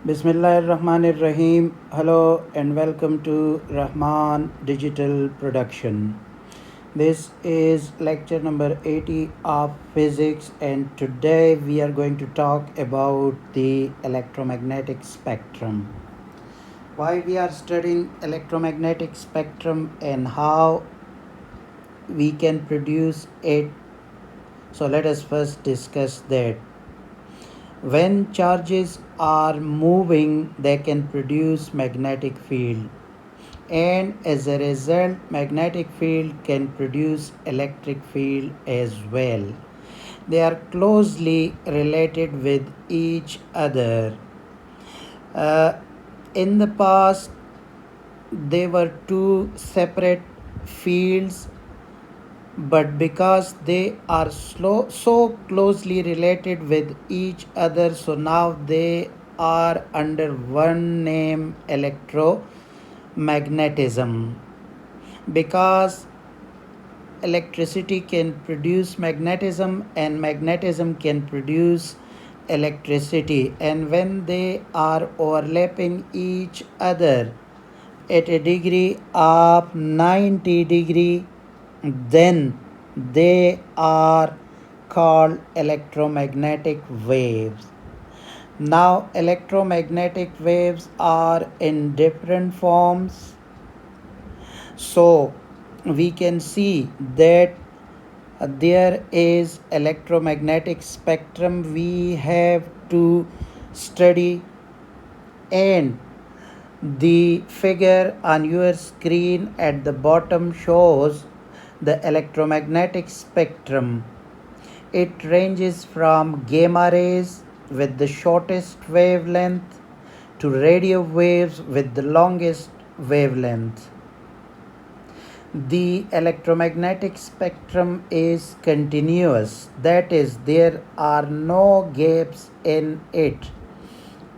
Bismillahirrahmanirrahim. Hello and welcome to Rahman Digital Production. This is lecture number 80 of physics, and today we are going to talk about the electromagnetic spectrum. Why we are studying electromagnetic spectrum and how we can produce it. So let us first discuss that. When charges are moving, they can produce magnetic field, and as a result magnetic field can produce electric field as well. They are closely related with each other. Uh, in the past, they were two separate fields, but because they are so closely related with each other, so now they are under one name, electromagnetism. Because electricity can produce magnetism and magnetism can produce electricity, and when they are overlapping each other at a degree of 90 degree, then they are called electromagnetic waves. Now electromagnetic waves are in different forms, so we can see that there is electromagnetic spectrum we have to study, and the figure on your screen at the bottom shows the electromagnetic spectrum. It ranges from gamma rays with the shortest wavelength to radio waves with the longest wavelength. The electromagnetic spectrum is continuous, that is, there are no gaps in it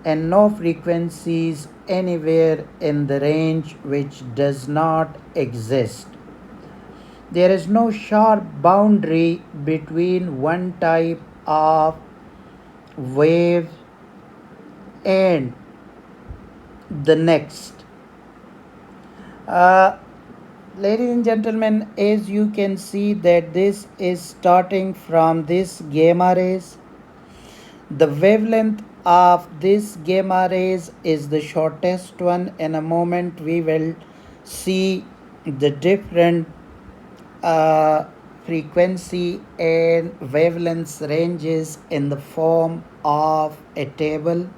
and no frequencies anywhere in the range which does not exist. There is no sharp boundary between one type of wave and the next. Uh, Ladies and gentlemen, as you can see that this is starting from this gamma rays. The wavelength of this gamma rays is the shortest one. In a moment we will see the different frequency and wavelength ranges in the form of a table.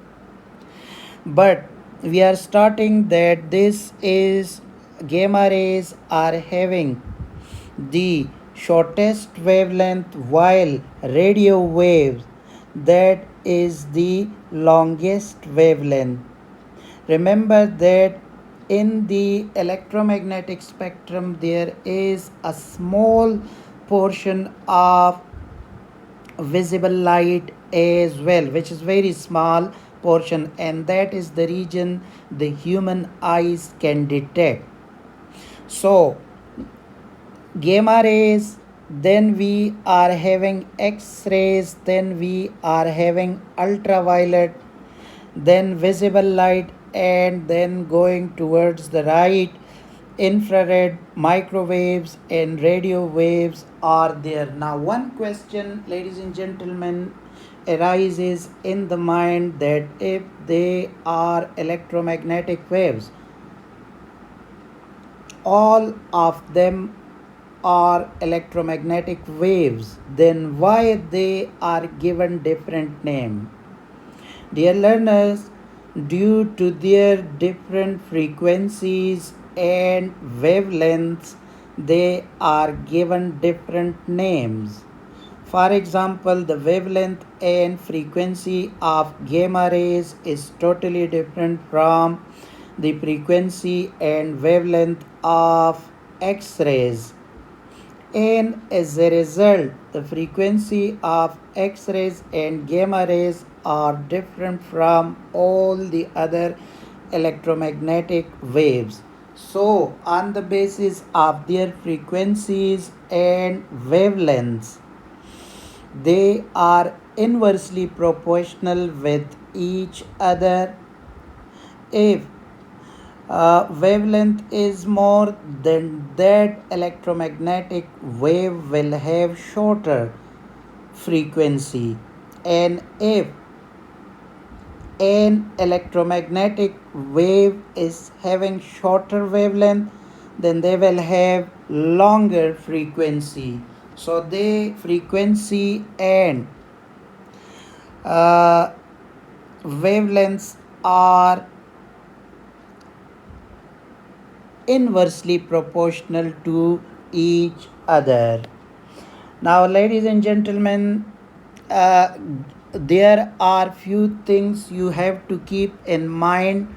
But we are starting that this is gamma rays are having the shortest wavelength, while radio waves, that is the longest wavelength. Remember that in the electromagnetic spectrum there is a small portion of visible light as well, which is very small portion, and that is the region the human eyes can detect. So gamma rays, then we are having X rays, then we are having ultraviolet, then visible light, and then going towards the right, infrared, microwaves, and radio waves are there. Now, one question, ladies and gentlemen, arises in the mind that if they are electromagnetic waves, all of them are electromagnetic waves, then why they are given different name? Dear learners, due to their different frequencies and wavelengths, they are given different names. For example, the wavelength and frequency of gamma rays is totally different from the frequency and wavelength of X rays. And as a result, the frequency of X rays and gamma rays are different from all the other electromagnetic waves. So, on the basis of their frequencies and wavelengths, they are inversely proportional with each other, If wavelength is more, then that electromagnetic wave will have shorter frequency. And if an electromagnetic wave is having shorter wavelength, then they will have longer frequency. So the frequency and uh, wavelengths are inversely proportional to each other. Now, ladies and gentlemen, uh, there are few things you have to keep in mind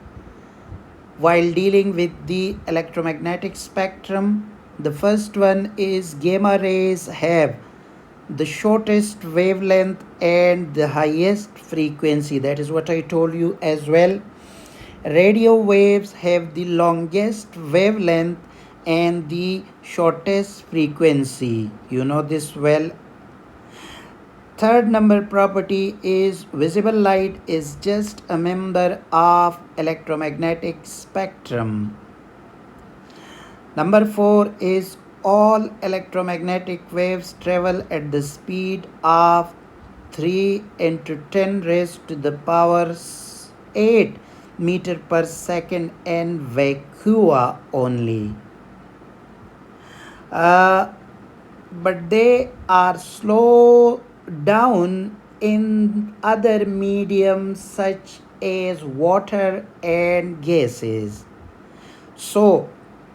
while dealing with the electromagnetic spectrum. The first one is gamma rays have the shortest wavelength and the highest frequency. That is what I told you as well. Radio waves have the longest wavelength and the shortest frequency. You know this well. Third number property is visible light is just a member of electromagnetic spectrum. Number 4 is all electromagnetic waves travel at the speed of 3 into 10 raised to the power 8 meter per second in vacuum only. But they are slow down in other mediums such as water and gases. So,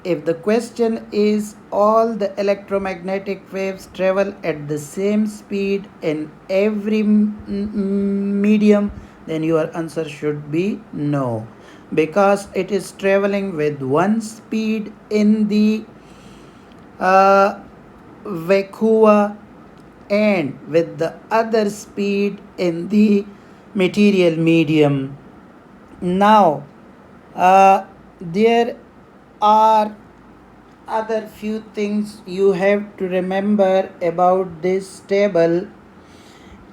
if the question is all the electromagnetic waves travel at the same speed in every medium, then your answer should be no, because it is traveling with one speed in the vacuum and with the other speed in the material medium. Now, there are other few things you have to remember about this table,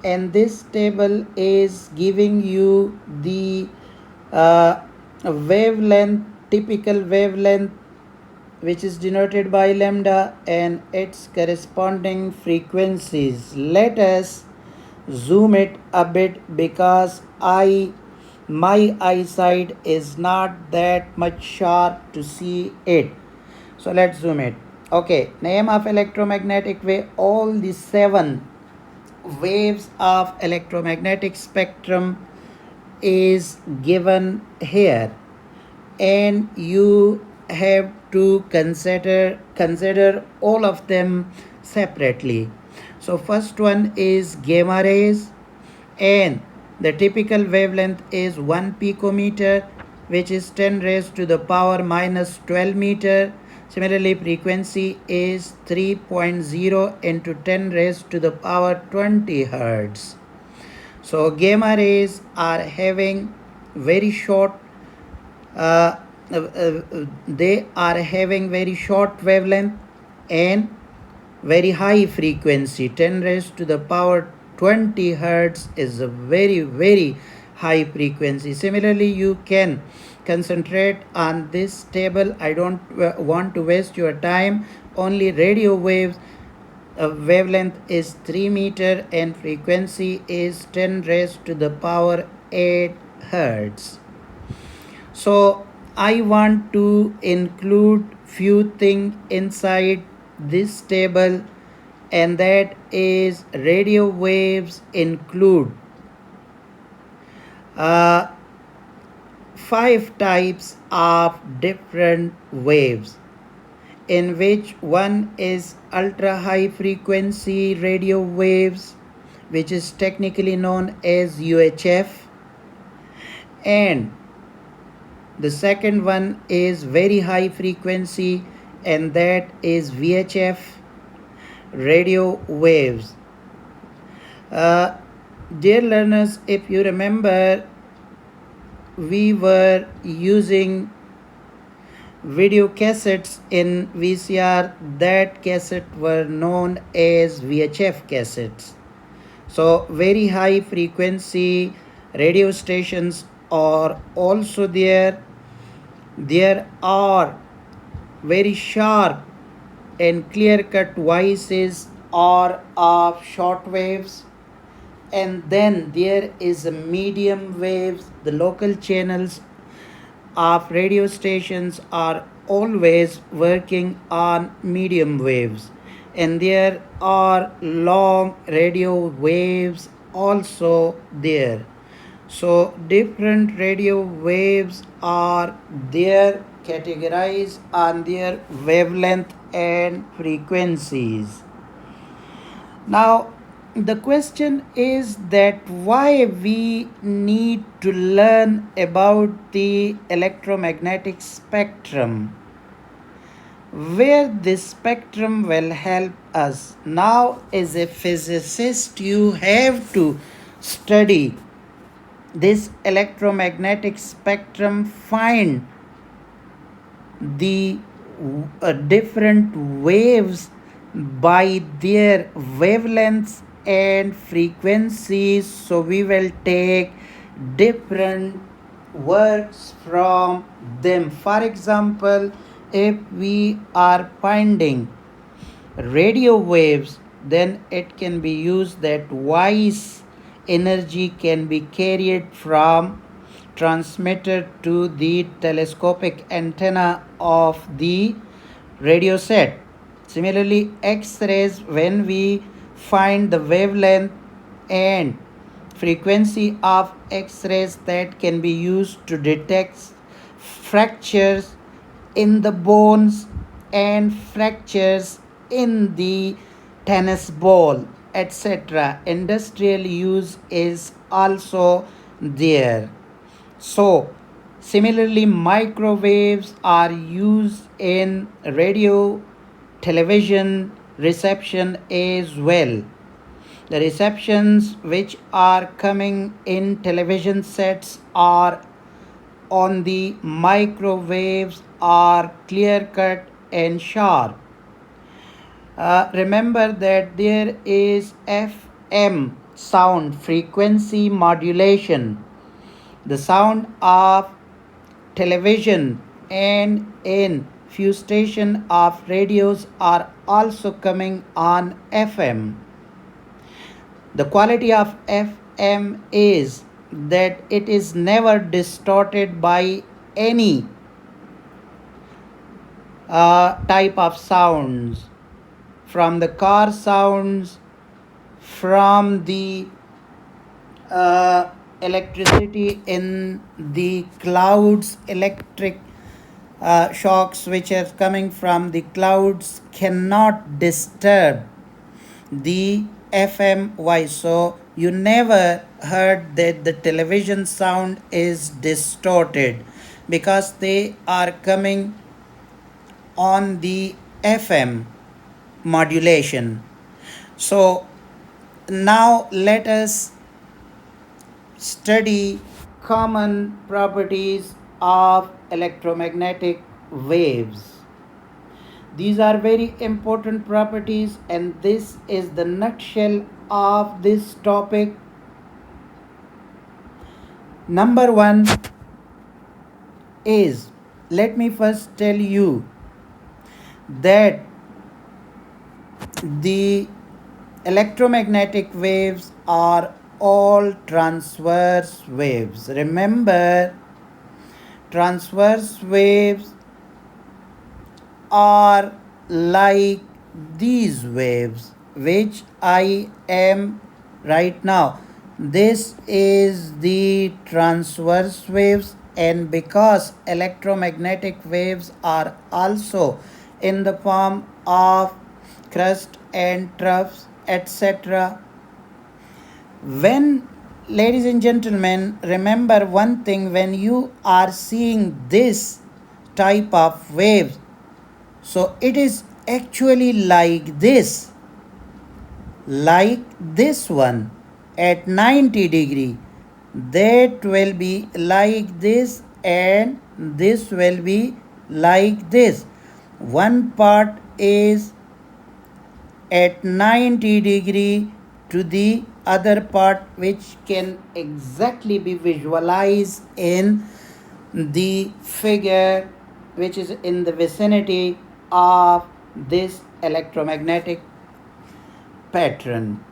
and this table is giving you the wavelength, typical wavelength, which is denoted by lambda, and its corresponding frequencies. Let us zoom it a bit because my eyesight is not that much sharp to see it. So let's zoom it. Okay, name of electromagnetic wave. All the 7 waves of electromagnetic spectrum is given here, and you have to consider all of them separately. So first one is gamma rays, and the typical wavelength is 1 picometer, which is 10 raised to the power minus 12 meter. Similarly, frequency is 3.0 into 10 raised to the power 20 hertz. So gamma rays are having very short they are having very short wavelength and very high frequency. 10 raised to the power 20 hertz is a very high frequency. Similarly, you can concentrate on this table. I don't want to waste your time. Only radio waves wavelength is 3 meter and frequency is 10 raised to the power 8 hertz. So I want to include few things inside this table, and that is radio waves include 5 types of different waves, in which one is ultra high frequency radio waves, which is technically known as UHF, and the second one is very high frequency, and that is VHF radio waves. Dear learners, if you remember, we were using video cassettes in VCR. That cassette were known as VHF cassettes. So very high frequency radio stations are also there. There are very sharp and clear cut voices or of short waves, and then there is a medium waves. The local channels of radio stations are always working on medium waves, and there are long radio waves also there. So different radio waves are there, categorized on their wavelength and frequencies. Now, the question is that why we need to learn about the electromagnetic spectrum, where this spectrum will help us. Now, as a physicist, you have to study this electromagnetic spectrum, find the different waves by their wavelengths and frequencies. So we will take different works from them. For example, if we are finding radio waves, then it can be used that voice energy can be carried from transmitter to the telescopic antenna of the radio set. Similarly, X-rays, when we find the wavelength and frequency of X-rays, that can be used to detect fractures in the bones and fractures in the tennis ball, etc. Industrial use is also there. So, similarly, microwaves are used in radio, television reception as well. The receptions which are coming in television sets are on the microwaves are clear cut and sharp. Remember that there is FM sound frequency modulation. The sound of television and in few stations of radios are also coming on FM. The quality of FM is that it is never distorted by any type of sounds, from the car sounds, from the electricity in the clouds, electric shocks which are coming from the clouds cannot disturb the FM voice. So you never heard that the television sound is distorted because they are coming on the FM modulation. So now let us study common properties of electromagnetic waves. These are very important properties, and this is the nutshell of this topic. Number one is, let me first tell you that the electromagnetic waves are all transverse waves. Remember, transverse waves are like these waves which I am right now. This is the transverse waves, and because electromagnetic waves are also in the form of crust and troughs, etc. When, ladies and gentlemen, remember one thing, when you are seeing this type of waves, so it is actually like this one at 90 degree, that will be like this, and this will be like this. One part is at 90 degree to the other part which can exactly be visualized in the figure which is in the vicinity of this electromagnetic pattern.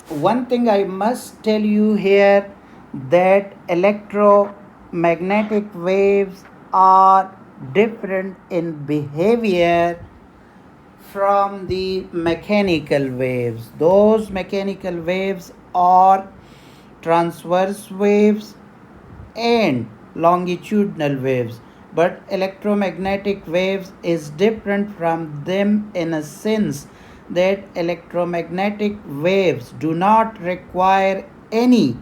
One thing I must tell you here, that electromagnetic waves are different in behavior from the mechanical waves. Those mechanical waves are transverse waves and longitudinal waves, but electromagnetic waves is different from them in a sense that electromagnetic waves do not require any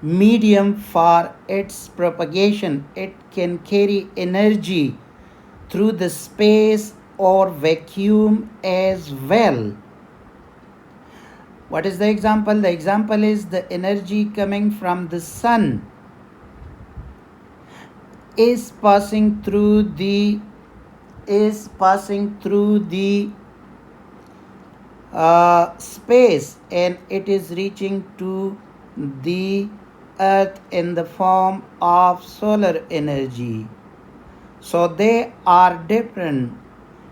medium for its propagation. It can carry energy through the space or vacuum as well. What is the example? The example is the energy coming from the sun is passing through the space, and it is reaching to the earth in the form of solar energy. So they are different.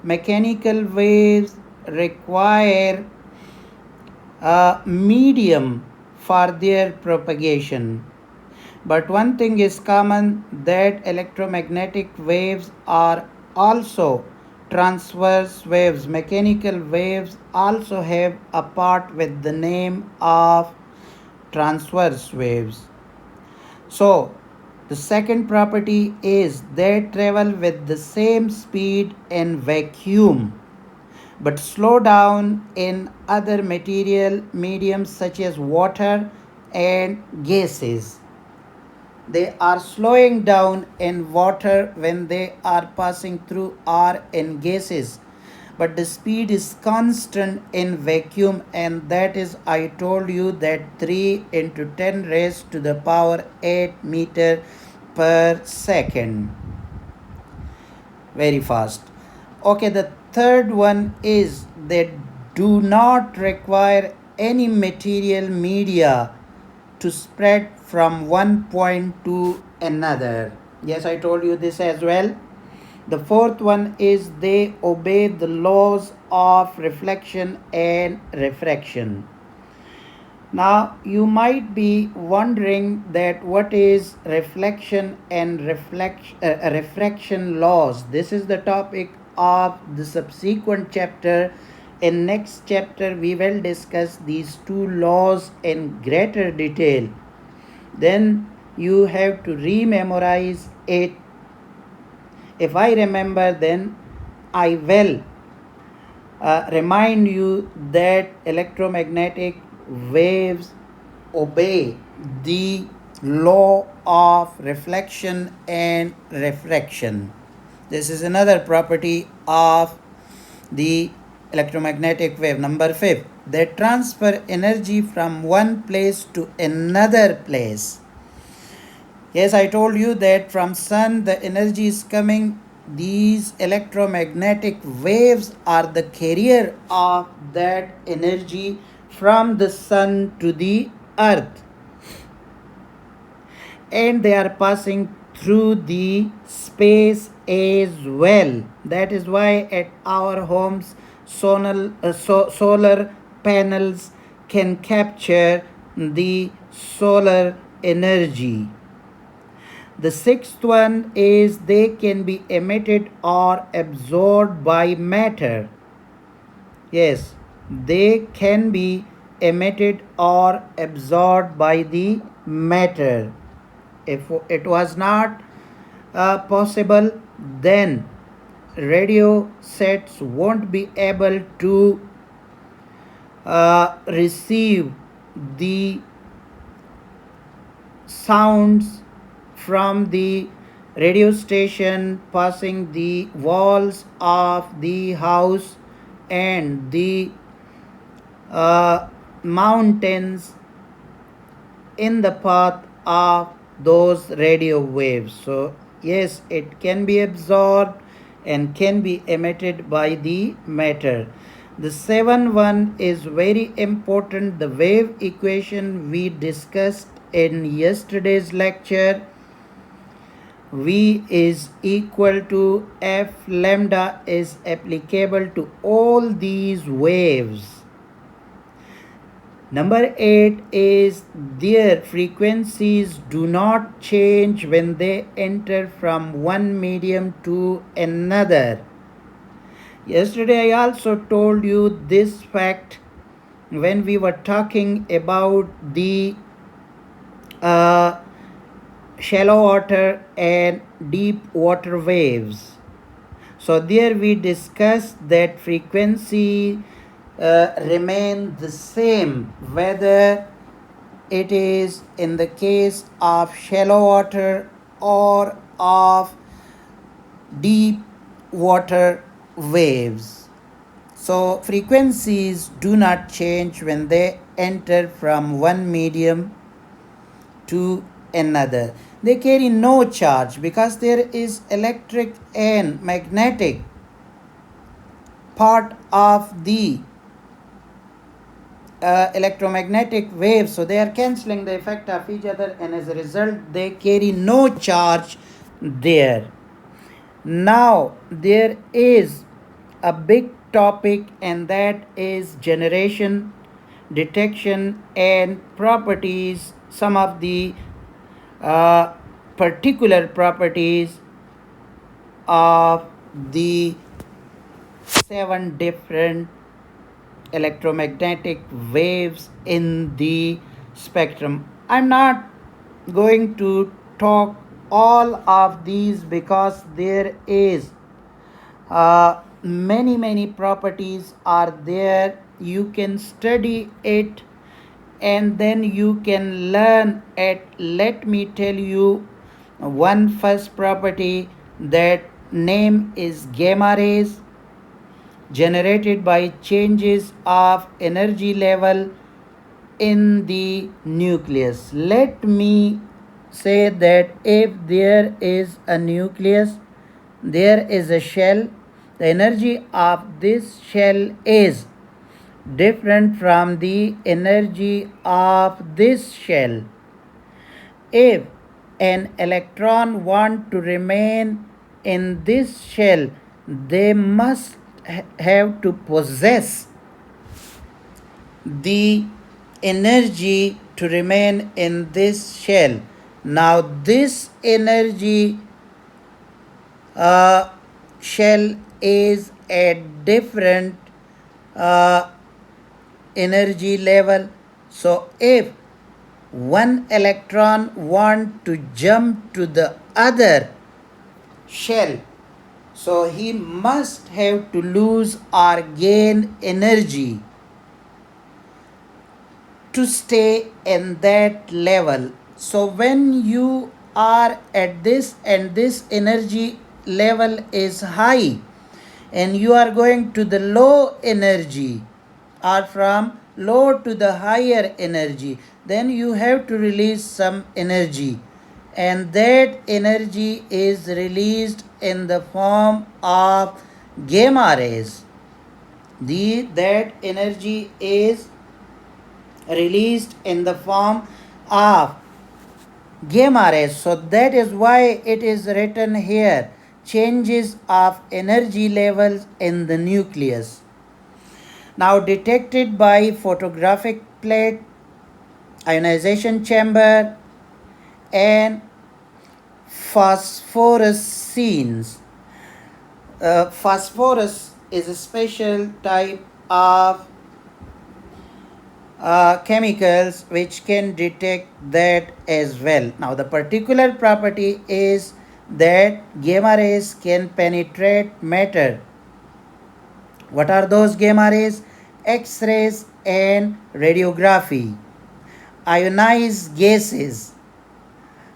Mechanical waves require a medium for their propagation. But one thing is common, that electromagnetic waves are also transverse waves. Mechanical waves also have a part with the name of transverse waves. So the second property is they travel with the same speed in vacuum but slow down in other material mediums such as water and gases. They are slowing down in water when they are passing through air and gases, but the speed is constant in vacuum, and that is, I told you, that 3 into 10 raised to the power 8 meter per second. Very fast. Okay, the third one is they do not require any material media to spread from one point to another. Yes, I told you this as well. The fourth one is they obey the laws of reflection and refraction. Now you might be wondering that what is reflection and refraction laws. This is the topic of the subsequent chapter. In next chapter we will discuss these two laws in greater detail. Then you have to rememorize it. If I remember, then I will remind you that electromagnetic waves obey the law of reflection and refraction. This is another property of the electromagnetic wave. Number 5, they transfer energy from one place to another place. Yes, I told you that from sun the energy is coming. These electromagnetic waves are the carrier of that energy from the sun to the earth, and they are passing through the space as well. That is why at our homes solar panels can capture the solar energy. The sixth one is they can be emitted or absorbed by matter. Yes, they can be emitted or absorbed by the matter. If it was not possible, then radio sets won't be able to receive the sounds from the radio station passing the walls of the house and the mountains in the path of those radio waves. So yes, it can be absorbed and can be emitted by the matter. The 7 one is very important. The wave equation we discussed in yesterday's lecture. V is equal to F lambda is applicable to all these waves. Number 8 is their frequencies do not change when they enter from one medium to another. Yesterday I also told you this fact when we were talking about the shallow water and deep water waves. So there we discussed that frequency remain the same whether it is in the case of shallow water or of deep water waves. So frequencies do not change when they enter from one medium to another. They carry no charge because there is electric and magnetic part of the electromagnetic waves, so they are cancelling the effect of each other, and as a result they carry no charge there. Now there is a big topic, and that is generation, detection, and properties, some of the particular properties of the 7 different electromagnetic waves in the spectrum. I'm not going to talk all of these because there is many properties are there. You can study it and then you can learn it. Let me tell you one first property, that name is gamma rays, generated by changes of energy level in the nucleus. Let me say that if there is a nucleus, there is a shell. The energy of this shell is different from the energy of this shell. If an electron want to remain in this shell, they must have to possess the energy to remain in this shell. Now this energy shell is at different energy level. So if one electron want to jump to the other shell, so he must have to lose or gain energy to stay in that level. So when you are at this and this energy level is high and you are going to the low energy or from low to the higher energy, then you have to release some energy, and that energy is released in the form of gamma rays. That energy is released in the form of gamma rays. So that is why it is written here, changes of energy levels in the nucleus. Now detected by photographic plate, ionization chamber, and phosphorescence. Phosphorus is a special type of chemicals which can detect that as well. Now the particular property is that gamma rays can penetrate matter. What are those gamma rays? X-rays and radiography. Ionized gases.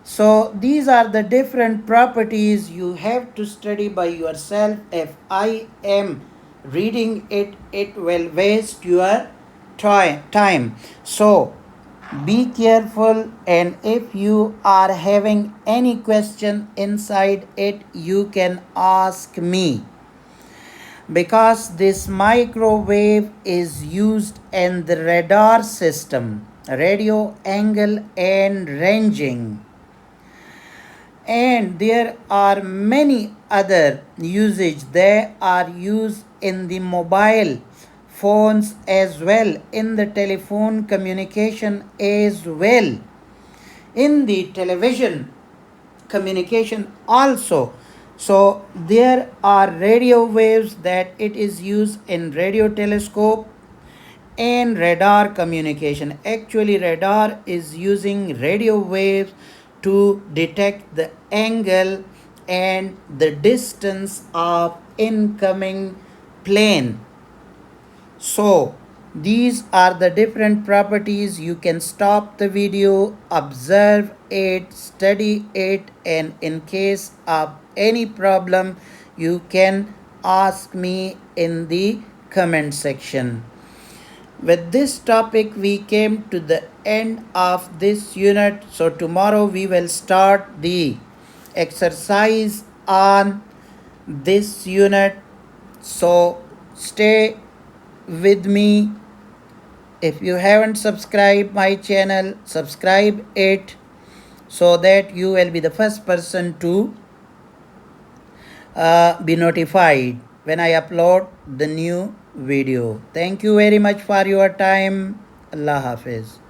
So these are the different properties you have to study by yourself. If I am reading it, it will waste your time. So be careful, and if you are having any question inside it, you can ask me. because this microwave is used in the radar system, radio angle and ranging. And there are many other usage. They are used in the mobile phones as well, in the telephone communication as well, in the television communication also. So there are radio waves that it is used in radio telescope and radar communication. Actually, radar is using radio waves to detect the angle and the distance of incoming plane. So these are the different properties. You can stop the video, observe it, study it, and in case of any problem, you can ask me in the comment section. With this topic, we came to the end of this unit. So tomorrow we will start the exercise on this unit. So stay with me. If you haven't subscribed my channel, subscribe it so that you will be the first person to be notified when I upload the new video. Thank you very much for your time. Allah Hafiz.